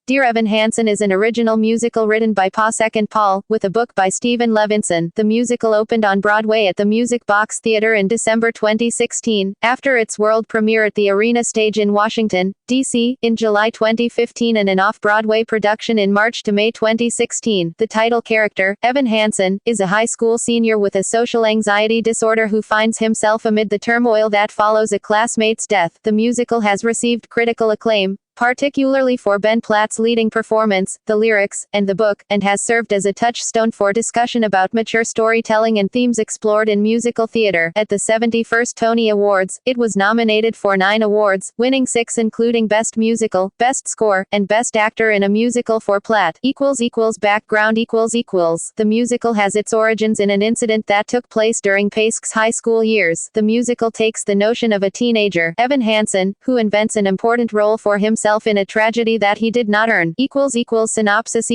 Dear Evan Hansen is an original musical written by Pasek Paul, with a book by Steven Levenson. The musical opened on Broadway at the Music Box Theater in December 2016, after its world premiere at the Arena Stage in Washington, D.C., in July 2015 and an off-Broadway production in March to May 2016. The title character, Evan Hansen, is a high school senior with a social anxiety disorder who finds himself amid the turmoil that follows a classmate's death. The musical has received critical acclaim, particularly for Ben Platt's leading performance, the lyrics, and the book, and has served as a touchstone for discussion about mature storytelling and themes explored in musical theater. At the 71st Tony Awards, it was nominated for 9 awards, winning 6 including Best Musical, Best Score, and Best Actor in a Musical for Platt. Background. The musical has its origins in an incident that took place during Pasek's high school years. The musical takes the notion of a teenager, Evan Hansen, who invents an important role for himself in a tragedy that he did not earn. Synopsis.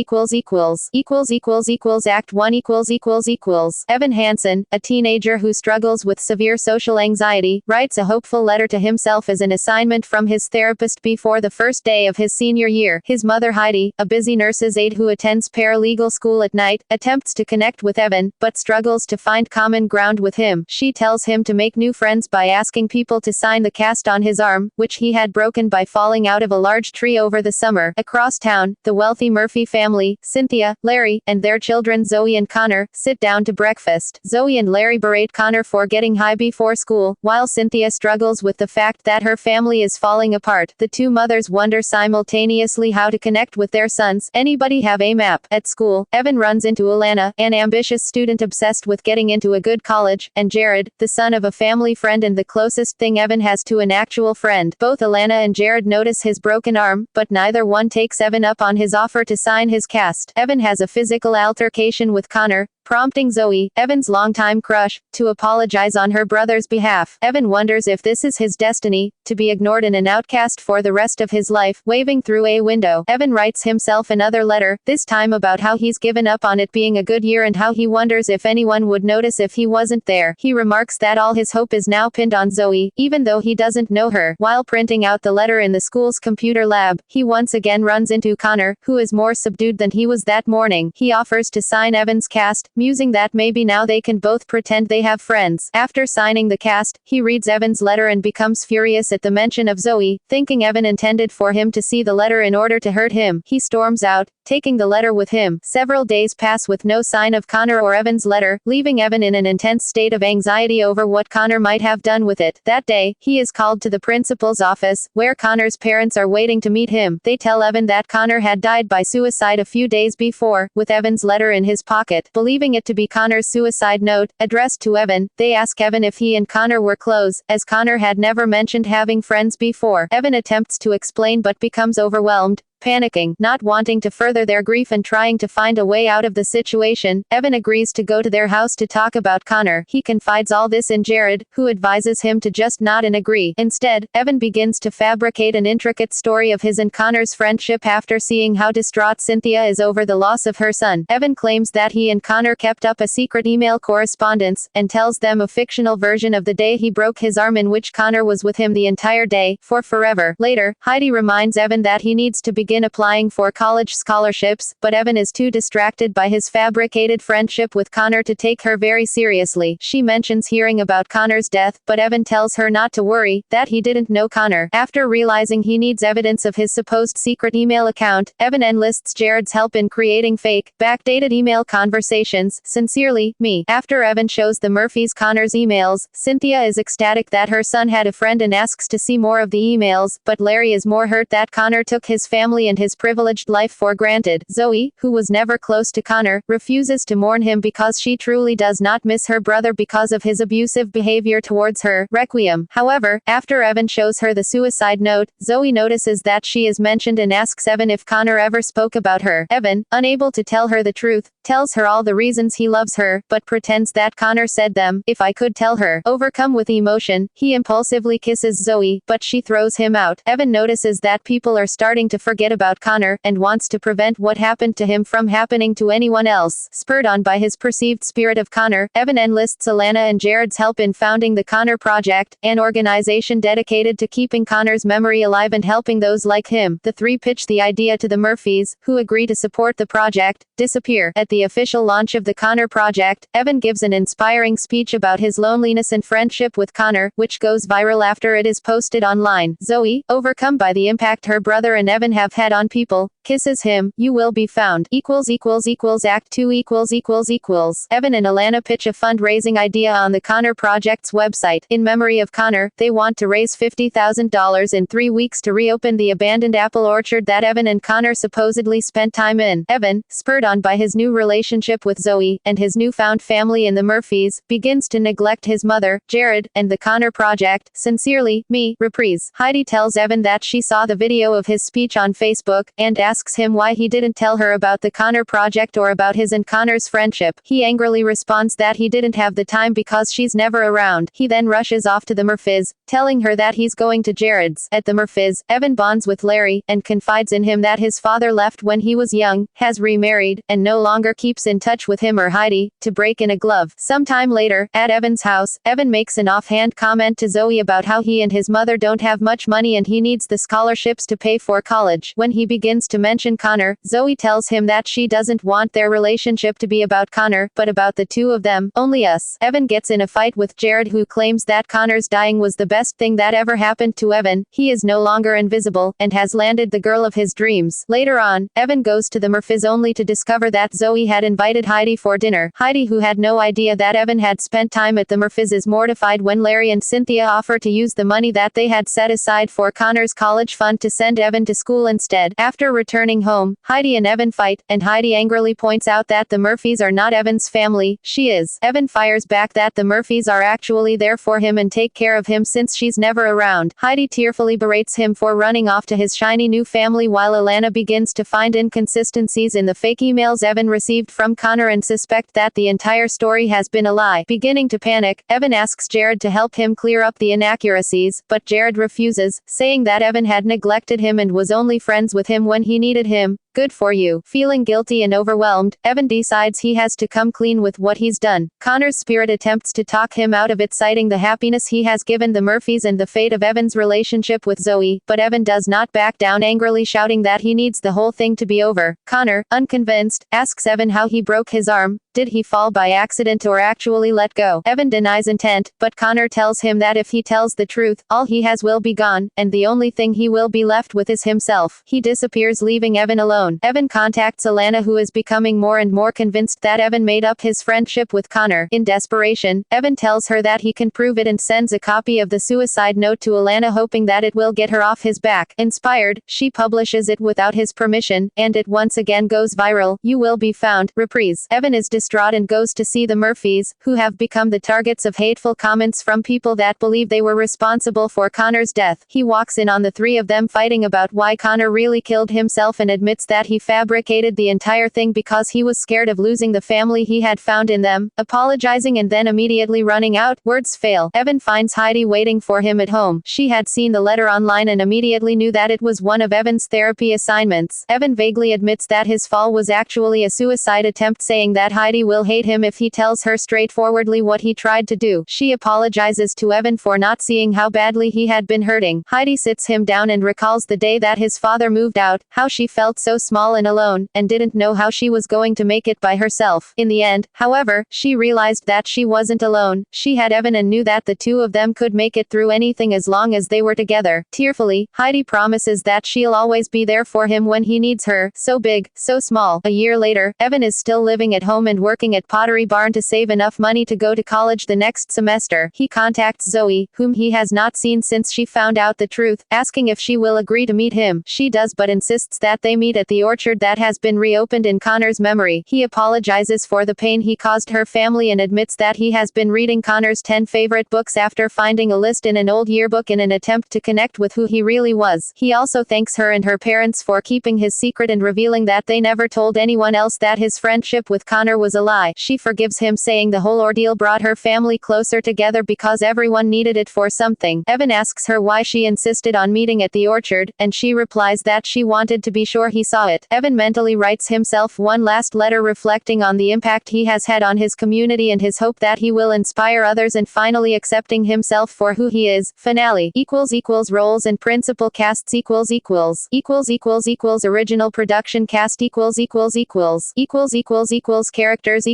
Act 1. Evan Hansen, a teenager who struggles with severe social anxiety, writes a hopeful letter to himself as an assignment from his therapist before the first day of his senior year. His mother Heidi, a busy nurse's aide who attends paralegal school at night, attempts to connect with Evan, but struggles to find common ground with him. She tells him to make new friends by asking people to sign the cast on his arm, which he had broken by falling out of a large tree over the summer. Across town, the wealthy Murphy family, Cynthia, Larry, and their children Zoe and Connor, sit down to breakfast. Zoe and Larry berate Connor for getting high before school, while Cynthia struggles with the fact that her family is falling apart. The two mothers wonder simultaneously how to connect with their sons. Anybody have a map? At school, Evan runs into Alana, an ambitious student obsessed with getting into a good college, and Jared, the son of a family friend and the closest thing Evan has to an actual friend. Both Alana and Jared notice his broken arm, but neither one takes Evan up on his offer to sign his cast. Evan has a physical altercation with Connor, prompting Zoe, Evan's longtime crush, to apologize on her brother's behalf. Evan wonders if this is his destiny, to be ignored and an outcast for the rest of his life. Waving through a window, Evan writes himself another letter, this time about how he's given up on it being a good year and how he wonders if anyone would notice if he wasn't there. He remarks that all his hope is now pinned on Zoe, even though he doesn't know her. While printing out the letter in the school's computer lab, he once again runs into Connor, who is more subdued than he was that morning. He offers to sign Evan's cast, musing that maybe now they can both pretend they have friends. After signing the cast, he reads Evan's letter and becomes furious at the mention of Zoe, thinking Evan intended for him to see the letter in order to hurt him. He storms out, taking the letter with him. Several days pass with no sign of Connor or Evan's letter, leaving Evan in an intense state of anxiety over what Connor might have done with it. That day, he is called to the principal's office, where Connor's parents are waiting to meet him. They tell Evan that Connor had died by suicide a few days before, with Evan's letter in his pocket. Believing it to be Connor's suicide note, addressed to Evan, they ask Evan if he and Connor were close, as Connor had never mentioned having friends before. Evan attempts to explain but becomes overwhelmed. Panicking, not wanting to further their grief and trying to find a way out of the situation, Evan agrees to go to their house to talk about Connor. He confides all this in Jared, who advises him to just nod and agree. Instead, Evan begins to fabricate an intricate story of his and Connor's friendship after seeing how distraught Cynthia is over the loss of her son. Evan claims that he and Connor kept up a secret email correspondence, and tells them a fictional version of the day he broke his arm in which Connor was with him the entire day, for forever. Later, Heidi reminds Evan that he needs to begin applying for college scholarships, but Evan is too distracted by his fabricated friendship with Connor to take her very seriously. She mentions hearing about Connor's death, but Evan tells her not to worry, that he didn't know Connor. After realizing he needs evidence of his supposed secret email account, Evan enlists Jared's help in creating fake, backdated email conversations. Sincerely, me. After Evan shows the Murphys Connor's emails, Cynthia is ecstatic that her son had a friend and asks to see more of the emails, but Larry is more hurt that Connor took his family and his privileged life for granted. Zoe, who was never close to Connor, refuses to mourn him because she truly does not miss her brother because of his abusive behavior towards her. Requiem. However, after Evan shows her the suicide note, Zoe notices that she is mentioned and asks Evan if Connor ever spoke about her. Evan, unable to tell her the truth, tells her all the reasons he loves her, but pretends that Connor said them. If I could tell her. Overcome with emotion, he impulsively kisses Zoe, but she throws him out. Evan notices that people are starting to forget forget about Connor, and wants to prevent what happened to him from happening to anyone else. Spurred on by his perceived spirit of Connor, Evan enlists Alana and Jared's help in founding the Connor Project, an organization dedicated to keeping Connor's memory alive and helping those like him. The three pitch the idea to the Murphys, who agree to support the project. Disappear. At the official launch of the Connor Project, Evan gives an inspiring speech about his loneliness and friendship with Connor, which goes viral after it is posted online. Zoe, overcome by the impact her brother and Evan have had on people, kisses him. You will be found. Act 2 Evan and Alana pitch a fundraising idea on the Connor Project's website. In memory of Connor, they want to raise $50,000 in 3 weeks to reopen the abandoned apple orchard that Evan and Connor supposedly spent time in. Evan, spurred on by his new relationship with Zoe, and his newfound family in the Murphys, begins to neglect his mother, Jared, and the Connor Project. Sincerely, me. Reprise. Heidi tells Evan that she saw the video of his speech on Facebook, and asks him why he didn't tell her about the Connor Project or about his and Connor's friendship. He angrily responds that he didn't have the time because she's never around. He then rushes off to the Murphys, telling her that he's going to Jared's. At the Murphys, Evan bonds with Larry, and confides in him that his father left when he was young, has remarried, and no longer keeps in touch with him or Heidi, to break in a glove. Sometime later, at Evan's house, Evan makes an offhand comment to Zoe about how he and his mother don't have much money and he needs the scholarships to pay for college. When he begins to mention Connor, Zoe tells him that she doesn't want their relationship to be about Connor, but about the two of them, only us. Evan gets in a fight with Jared, who claims that Connor's dying was the best thing that ever happened to Evan. He is no longer invisible, and has landed the girl of his dreams. Later on, Evan goes to the Murphys only to discover that Zoe had invited Heidi for dinner. Heidi, who had no idea that Evan had spent time at the Murphys, is mortified when Larry and Cynthia offer to use the money that they had set aside for Connor's college fund to send Evan to school instead. After returning home, Heidi and Evan fight, and Heidi angrily points out that the Murphys are not Evan's family, she is. Evan fires back that the Murphys are actually there for him and take care of him since she's never around. Heidi tearfully berates him for running off to his shiny new family, while Alana begins to find inconsistencies in the fake emails Evan received from Connor and suspect that the entire story has been a lie. Beginning to panic, Evan asks Jared to help him clear up the inaccuracies, but Jared refuses, saying that Evan had neglected him and was only friends with him when he needed him. Good for you. Feeling guilty and overwhelmed, Evan decides he has to come clean with what he's done. Connor's spirit attempts to talk him out of it, citing the happiness he has given the Murphys and the fate of Evan's relationship with Zoe, but Evan does not back down, angrily shouting that he needs the whole thing to be over. Connor, unconvinced, asks Evan how he broke his arm. Did he fall by accident or actually let go? Evan denies intent, but Connor tells him that if he tells the truth, all he has will be gone, and the only thing he will be left with is himself. He disappears, leaving Evan alone. Evan contacts Alana, who is becoming more and more convinced that Evan made up his friendship with Connor. In desperation, Evan tells her that he can prove it and sends a copy of the suicide note to Alana, hoping that it will get her off his back. Inspired, she publishes it without his permission, and it once again goes viral. You will be found. Reprise. Evan is distraught and goes to see the Murphys, who have become the targets of hateful comments from people that believe they were responsible for Connor's death. He walks in on the three of them fighting about why Connor really killed himself and admits that he fabricated the entire thing because he was scared of losing the family he had found in them, apologizing and then immediately running out. Words fail. Evan finds Heidi waiting for him at home. She had seen the letter online and immediately knew that it was one of Evan's therapy assignments. Evan vaguely admits that his fall was actually a suicide attempt, saying that Heidi will hate him if he tells her straightforwardly what he tried to do. She apologizes to Evan for not seeing how badly he had been hurting. Heidi sits him down and recalls the day that his father moved out, how she felt so small and alone, and didn't know how she was going to make it by herself. In the end, however, she realized that she wasn't alone. She had Evan and knew that the two of them could make it through anything as long as they were together. Tearfully, Heidi promises that she'll always be there for him when he needs her. So big, so small. A year later, Evan is still living at home and working at Pottery Barn to save enough money to go to college the next semester. He contacts Zoe, whom he has not seen since she found out the truth, asking if she will agree to meet him. She does, but insists that they meet at the the orchard that has been reopened in Connor's memory. He apologizes for the pain he caused her family and admits that he has been reading Connor's 10 favorite books after finding a list in an old yearbook in an attempt to connect with who he really was. He also thanks her and her parents for keeping his secret and revealing that they never told anyone else that his friendship with Connor was a lie. She forgives him, saying the whole ordeal brought her family closer together because everyone needed it for something. Evan asks her why she insisted on meeting at the orchard, and she replies that she wanted to be sure he saw it. Evan mentally writes himself one last letter reflecting on the impact he has had on his community and his hope that he will inspire others, and finally accepting himself for who he is. Finale. Roles and principal casts original production cast characters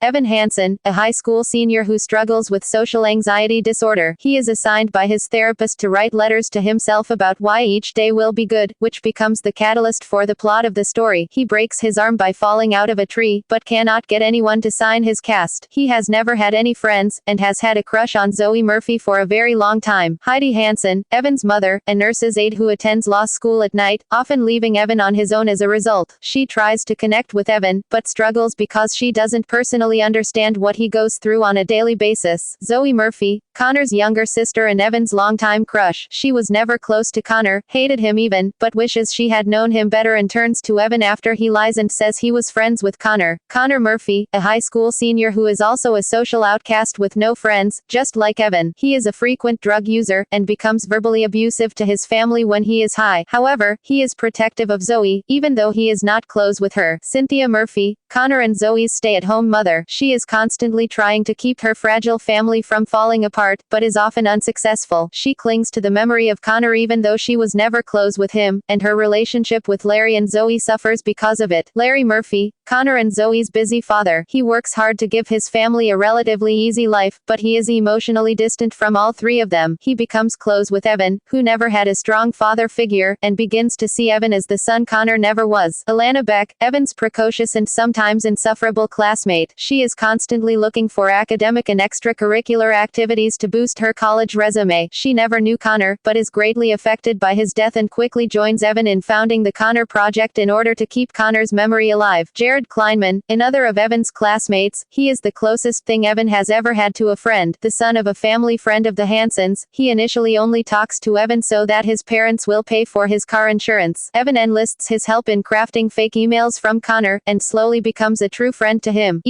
Evan Hansen, a high school senior who struggles with social anxiety disorder. He is assigned by his therapist to write letters to himself about why each day will be good, which becomes the catalyst for the plot of the story. He breaks his arm by falling out of a tree, but cannot get anyone to sign his cast. He has never had any friends, and has had a crush on Zoe Murphy for a very long time. Heidi Hansen, Evan's mother, a nurse's aide who attends law school at night, often leaving Evan on his own as a result. She tries to connect with Evan, but struggles because she doesn't personally understand what he goes through on a daily basis. Zoe Murphy, Connor's younger sister and Evan's longtime crush. She was never close to Connor, hated him even, but wishes she had known him better and turns to Evan after he lies and says he was friends with Connor. Connor Murphy, a high school senior who is also a social outcast with no friends, just like Evan. He is a frequent drug user, and becomes verbally abusive to his family when he is high. However, he is protective of Zoe, even though he is not close with her. Cynthia Murphy, Connor and Zoe's stay-at-home mother. She is constantly trying to keep her fragile family from falling apart, but is often unsuccessful. She clings to the memory of Connor even though she was never close with him, and her relationship with Larry and Zoe suffers because of it. Larry Murphy, Connor and Zoe's busy father. He works hard to give his family a relatively easy life, but he is emotionally distant from all three of them. He becomes close with Evan, who never had a strong father figure, and begins to see Evan as the son Connor never was. Alana Beck, Evan's precocious and sometimes insufferable classmate. She is constantly looking for academic and extracurricular activities to boost her college resume. She never knew Connor, but is greatly affected by his death and quickly joins Evan in founding the Connor Project in order to keep Connor's memory alive. Jared Kleinman, another of Evan's classmates. He is the closest thing Evan has ever had to a friend, the son of a family friend of the Hansens. He initially only talks to Evan so that his parents will pay for his car insurance. Evan enlists his help in crafting fake emails from Connor, and slowly becomes a true friend to him.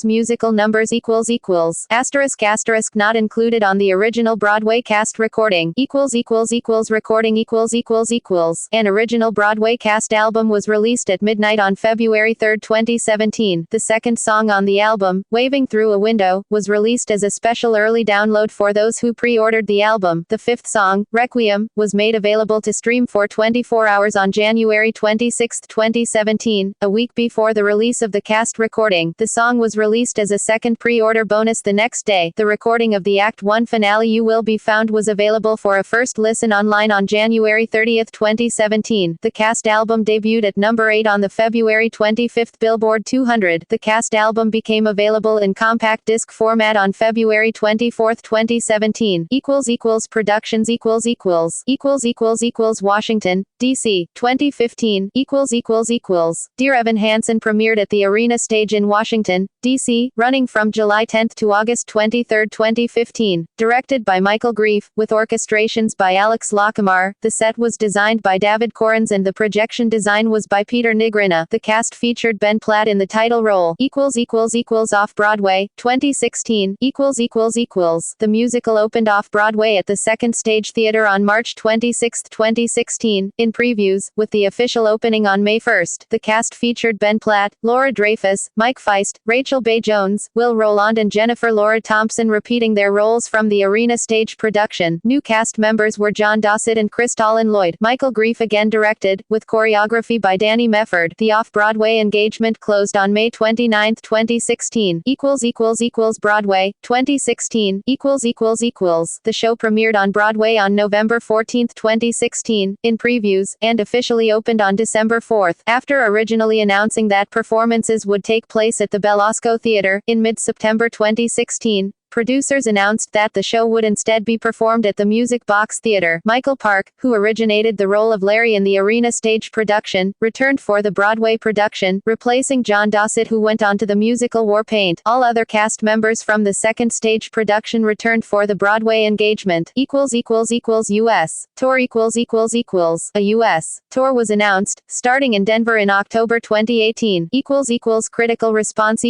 Musical numbers **** not included on the original Broadway cast recording. Recording An original Broadway cast album was released at midnight on February 3, 2017. The second song on the album, Waving Through a Window, was released as a special early download for those who pre-ordered the album. The fifth song, Requiem, was made available to stream for 24 hours on January 26, 2017, a week before the release of the cast recording. The song was released as a second pre-order bonus the next day. The recording of the Act 1 finale You Will Be Found was available for a first listen online on January 30, 2017. The cast album debuted at number 8 on the February 25 Billboard 200. The cast album became available in compact disc format on February 24, 2017. Productions Washington, D.C. 2015. Dear Evan Hansen premiered at the Arena Stage in Washington, D.C., running from July 10 to August 23, 2015. Directed by Michael Grief, with orchestrations by Alex Lacamar. The set was designed by David Corrins and the projection design was by Peter Nigrina. The cast featured Ben Platt in the title role. Off-Broadway, 2016. The musical opened off-Broadway at the Second Stage Theater on March 26, 2016, in previews, with the official opening on May 1. The cast featured Ben Platt, Laura Dreyfus, Mike Feist, Rachel Bay Jones, Will Roland and Jennifer Laura Thompson repeating their roles from the Arena Stage production. New cast members were John Dossett and Kristallin Lloyd. Michael Grief again directed, with choreography by Danny Mefford. The off-Broadway engagement closed on May 29, 2016. Broadway, 2016. The show premiered on Broadway on November 14, 2016, in previews, and officially opened on December 4. After originally announcing that performances would take place at the Belasco Theater, in mid-September 2016, producers announced that the show would instead be performed at the Music Box Theater. Michael Park, who originated the role of Larry in the Arena stage production, returned for the Broadway production, replacing John Dossett, who went on to the musical War Paint. All other cast members from the second stage production returned for the Broadway engagement. US tour A US tour was announced, starting in Denver in October 2018. Critical response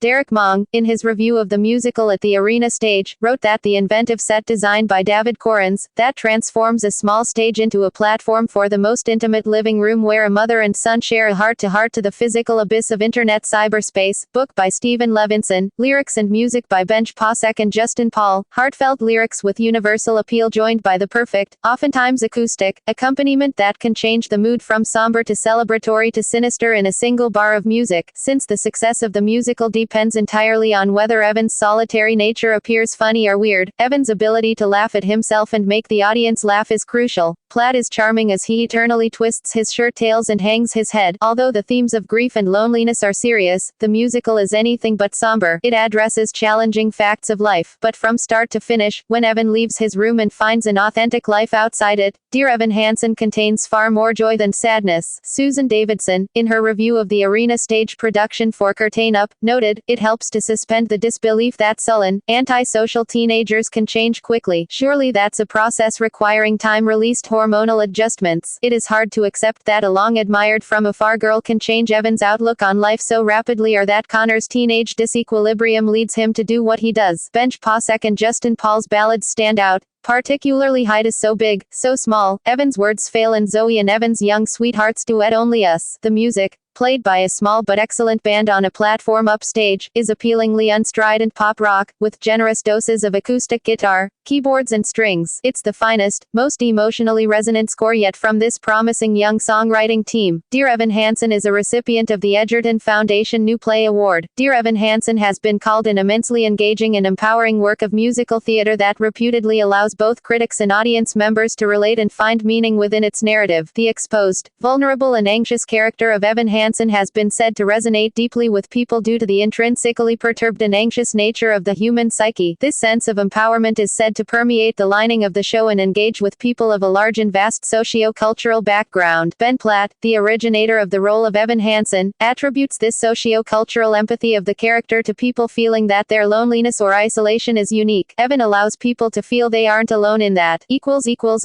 Derek Mong, in his review of the musical at the Arena stage, wrote that the inventive set design by David Correns, that transforms a small stage into a platform for the most intimate living room where a mother and son share a heart-to-heart to the physical abyss of internet cyberspace. Book by Steven Levenson, lyrics and music by Pasek and Justin Paul, heartfelt lyrics with universal appeal joined by the perfect, oftentimes acoustic, accompaniment that can change the mood from somber to celebratory to sinister in a single bar of music. Since the success of the musical depends entirely on whether Evan's solitary nature appears funny or weird, Evan's ability to laugh at himself and make the audience laugh is crucial. Platt is charming as he eternally twists his shirt tails and hangs his head. Although the themes of grief and loneliness are serious, the musical is anything but somber. It addresses challenging facts of life. But from start to finish, when Evan leaves his room and finds an authentic life outside it, Dear Evan Hansen contains far more joy than sadness. Susan Davidson, in her review of the Arena stage production for Curtain Up, noted, it helps to suspend the disbelief that sullen, antisocial teenagers can change quickly. Surely that's a process requiring time-released hormonal adjustments. It is hard to accept that a long-admired from afar girl can change Evan's outlook on life so rapidly, or that Connor's teenage disequilibrium leads him to do what he does. Pasek and Justin Paul's ballads stand out. Particularly Height is so big, so small, Evan's words fail, and Zoe and Evan's young sweethearts duet Only Us. The music, played by a small but excellent band on a platform upstage, is appealingly unstrident pop rock, with generous doses of acoustic guitar, keyboards and strings. It's the finest, most emotionally resonant score yet from this promising young songwriting team. Dear Evan Hansen is a recipient of the Edgerton Foundation New Play Award. Dear Evan Hansen has been called an immensely engaging and empowering work of musical theater that reputedly allows both critics and audience members to relate and find meaning within its narrative. The exposed, vulnerable and anxious character of Evan Hansen has been said to resonate deeply with people due to the intrinsically perturbed and anxious nature of the human psyche. This sense of empowerment is said to permeate the lining of the show and engage with people of a large and vast socio-cultural background. Ben Platt, the originator of the role of Evan Hansen, attributes this socio-cultural empathy of the character to people feeling that their loneliness or isolation is unique. Evan allows people to feel they aren't alone in that.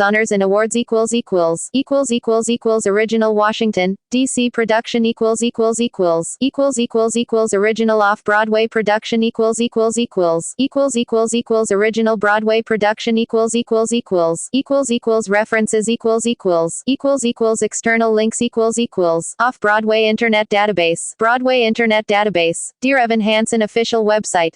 Honors and awards Original Washington, D.C. production Original off-Broadway production Original Broadway production References External links Off-Broadway Internet Database Broadway Internet Database Dear Evan Hansen official website